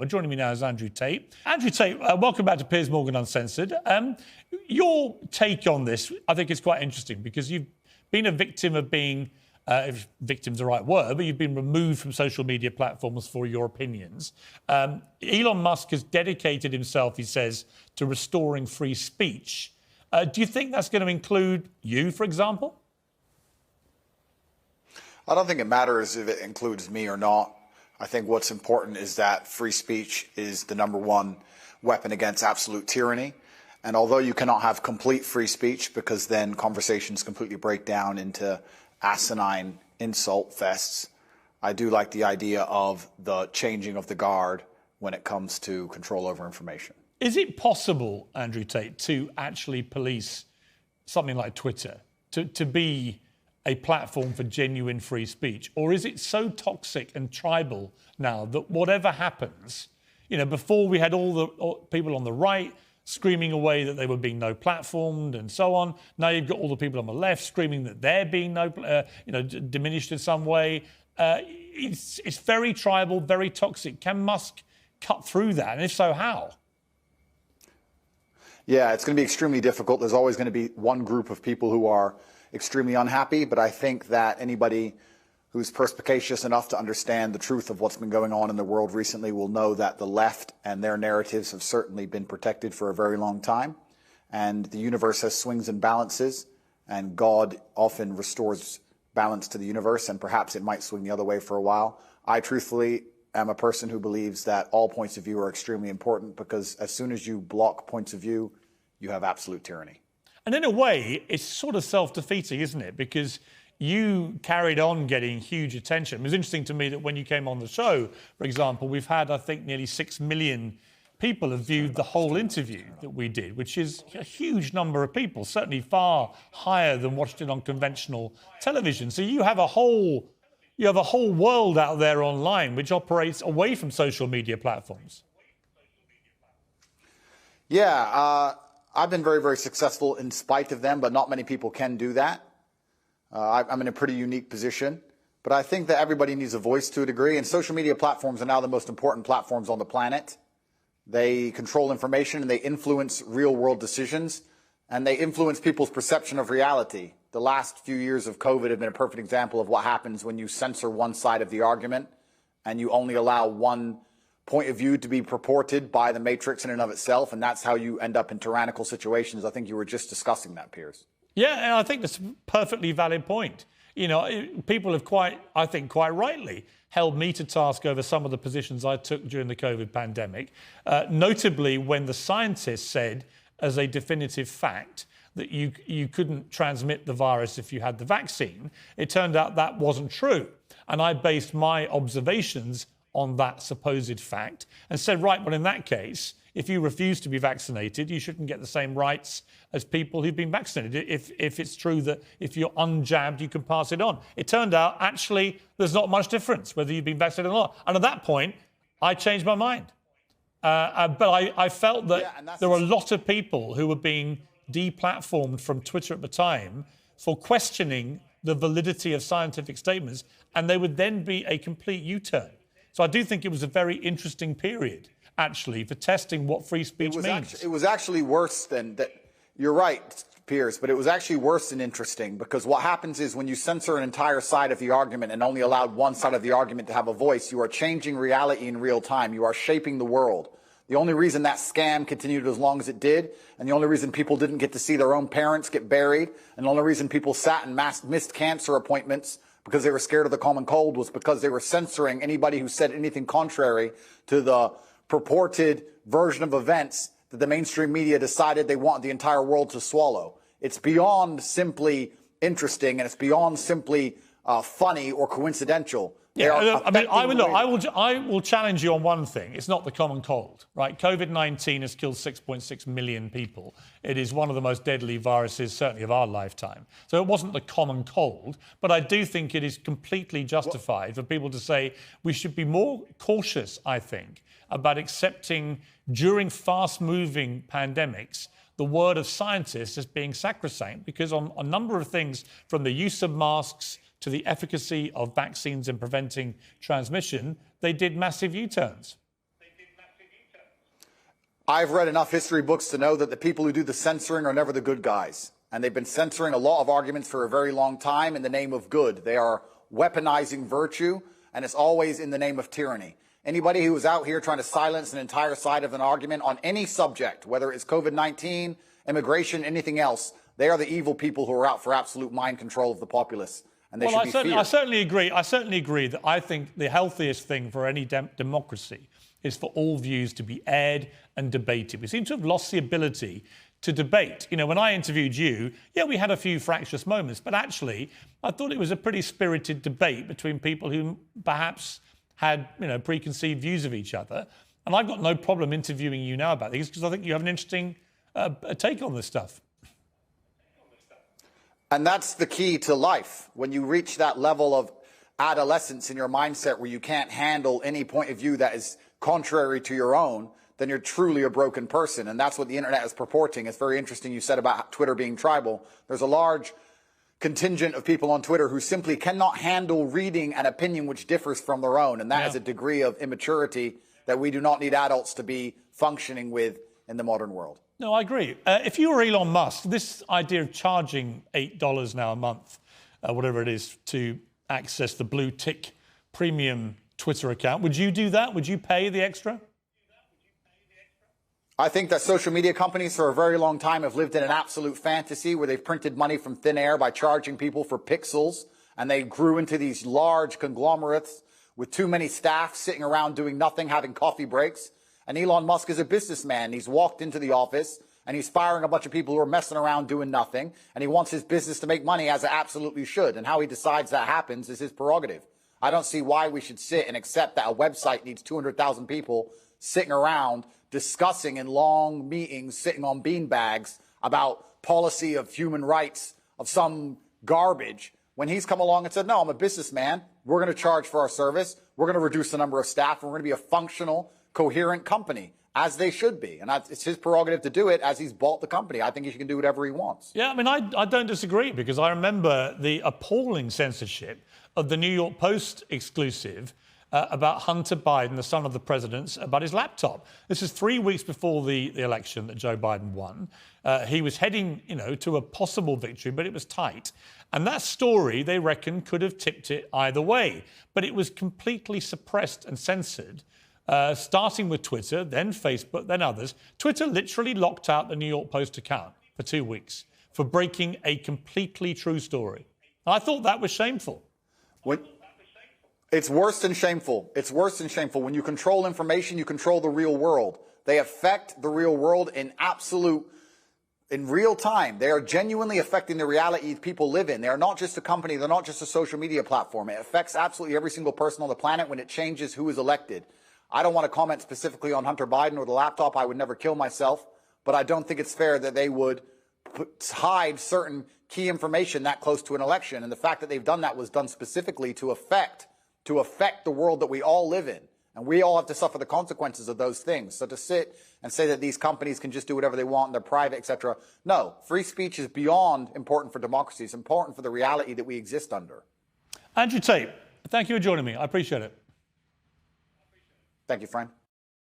Well, joining me now is Andrew Tate. Andrew Tate, welcome back to Piers Morgan Uncensored. Your take on this, I think, is quite interesting because you've been a victim of being, if victim's the right word, but you've been removed from social media platforms for your opinions. Elon Musk has dedicated himself, he says, to restoring free speech. Do you think that's going to include you, for example? I don't think it matters if it includes me or not. I think what's important is that free speech is the #1 weapon against absolute tyranny. And although you cannot have complete free speech because then conversations completely break down into asinine insult fests, I do like the idea of the changing of the guard when it comes to control over information. Is it possible, Andrew Tate, to actually police something like Twitter, to be a platform for genuine free speech? Or is it so toxic and tribal now that whatever happens, you know, before we had all the people on the right screaming away that they were being no platformed and so on. Now you've got all the people on the left screaming that they're being diminished in some way. It's very tribal, very toxic. Can Musk cut through that? And if so, how? Yeah, it's going to be extremely difficult. There's always going to be one group of people who are extremely unhappy, but I think that anybody who's perspicacious enough to understand the truth of what's been going on in the world recently will know that the left and their narratives have certainly been protected for a very long time. And the universe has swings and balances, and God often restores balance to the universe, and perhaps it might swing the other way for a while. I truthfully am a person who believes that all points of view are extremely important, because as soon as you block points of view, you have absolute tyranny. And in a way, it's sort of self-defeating, isn't it? Because you carried on getting huge attention. It was interesting to me that when you came on the show, for example, we've had, I think, nearly 6 million people have viewed the whole interview that we did, which is a huge number of people, certainly far higher than watched it on conventional television. So you have a whole world out there online which operates away from social media platforms. Yeah, I've been very, very successful in spite of them, but not many people can do that. I'm in a pretty unique position, but I think that everybody needs a voice to a degree, and social media platforms are now the most important platforms on the planet. They control information, and they influence real-world decisions, and they influence people's perception of reality. The last few years of COVID have been a perfect example of what happens when you censor one side of the argument and you only allow one point of view to be purported by the matrix in and of itself, and that's how you end up in tyrannical situations. I think you were just discussing that, Piers. Yeah, and I think that's a perfectly valid point. You know, people have quite rightly held me to task over some of the positions I took during the COVID pandemic, notably when the scientists said as a definitive fact that you couldn't transmit the virus if you had the vaccine. It turned out that wasn't true. And I based my observations on that supposed fact and said, right, well, in that case, if you refuse to be vaccinated, you shouldn't get the same rights as people who've been vaccinated. If it's true that if you're unjabbed, you can pass it on. It turned out, actually, there's not much difference whether you've been vaccinated or not. And at that point, I changed my mind. But I felt that there were a lot of people who were being deplatformed from Twitter at the time for questioning the validity of scientific statements, and there would then be a complete U-turn. So I do think it was a very interesting period, actually, for testing what free speech means. It was actually worse than that. You're right, Piers, but it was actually worse than interesting, because what happens is when you censor an entire side of the argument and only allowed one side of the argument to have a voice, you are changing reality in real time. You are shaping the world. The only reason that scam continued as long as it did, and the only reason people didn't get to see their own parents get buried, and the only reason people sat and missed cancer appointments because they were scared of the common cold, was because they were censoring anybody who said anything contrary to the purported version of events that the mainstream media decided they want the entire world to swallow. It's beyond simply interesting, and it's beyond simply funny or coincidental. Yeah, I will challenge you on one thing. It's not the common cold, right? COVID-19 has killed 6.6 million people. It is one of the most deadly viruses, certainly of our lifetime. So it wasn't the common cold, but I do think it is completely justified for people to say we should be more cautious, I think, about accepting during fast-moving pandemics the word of scientists as being sacrosanct, because on a number of things, from the use of masks to the efficacy of vaccines in preventing transmission, they did massive U-turns. I've read enough history books to know that the people who do the censoring are never the good guys. And they've been censoring a lot of arguments for a very long time in the name of good. They are weaponizing virtue, and it's always in the name of tyranny. Anybody who is out here trying to silence an entire side of an argument on any subject, whether it's COVID-19, immigration, anything else, they are the evil people who are out for absolute mind control of the populace. And they should be feared. I certainly agree. I certainly agree that I think the healthiest thing for any democracy is for all views to be aired and debated. We seem to have lost the ability to debate. You know, when I interviewed you, yeah, we had a few fractious moments, but actually, I thought it was a pretty spirited debate between people who perhaps had, you know, preconceived views of each other. And I've got no problem interviewing you now about these because I think you have an interesting take on this stuff. And that's the key to life. When you reach that level of adolescence in your mindset where you can't handle any point of view that is contrary to your own, then you're truly a broken person. And that's what the internet is purporting. It's very interesting you said about Twitter being tribal. There's a large contingent of people on Twitter who simply cannot handle reading an opinion which differs from their own. And that is a degree of immaturity that we do not need adults to be functioning with in the modern world. No, I agree. If you were Elon Musk, this idea of charging $8 now a month, whatever it is, to access the blue tick premium Twitter account, would you do that? Would you pay the extra? I think that social media companies for a very long time have lived in an absolute fantasy where they've printed money from thin air by charging people for pixels. And they grew into these large conglomerates with too many staff sitting around doing nothing, having coffee breaks. And Elon Musk is a businessman. He's walked into the office and he's firing a bunch of people who are messing around doing nothing. And he wants his business to make money, as it absolutely should. And how he decides that happens is his prerogative. I don't see why we should sit and accept that a website needs 200,000 people sitting around discussing in long meetings, sitting on beanbags about policy of human rights of some garbage, when he's come along and said, no, I'm a businessman. We're going to charge for our service. We're going to reduce the number of staff. And we're going to be a functional, coherent company, as they should be. And it's his prerogative to do it, as he's bought the company. I think he can do whatever he wants. Yeah, I mean, I don't disagree, because I remember the appalling censorship of the New York Post exclusive about Hunter Biden, the son of the president, about his laptop. This is 3 weeks before the election that Joe Biden won. He was heading, you know, to a possible victory, but it was tight. And that story, they reckon, could have tipped it either way. But it was completely suppressed and censored, starting with Twitter, then Facebook, then others. Twitter literally locked out the New York Post account for 2 weeks for breaking a completely true story. I thought that was shameful. It's worse than shameful. It's worse than shameful. When you control information, you control the real world. They affect the real world in real time. They are genuinely affecting the reality people live in. They are not just a company. They're not just a social media platform. It affects absolutely every single person on the planet when it changes who is elected. I don't want to comment specifically on Hunter Biden or the laptop. I would never kill myself. But I don't think it's fair that they would hide certain key information that close to an election. And the fact that they've done that was done specifically to affect the world that we all live in. And we all have to suffer the consequences of those things. So to sit and say that these companies can just do whatever they want and they're private, etc. No, free speech is beyond important for democracy. It's important for the reality that we exist under. Andrew Tate, thank you for joining me. I appreciate it. Thank you, friend.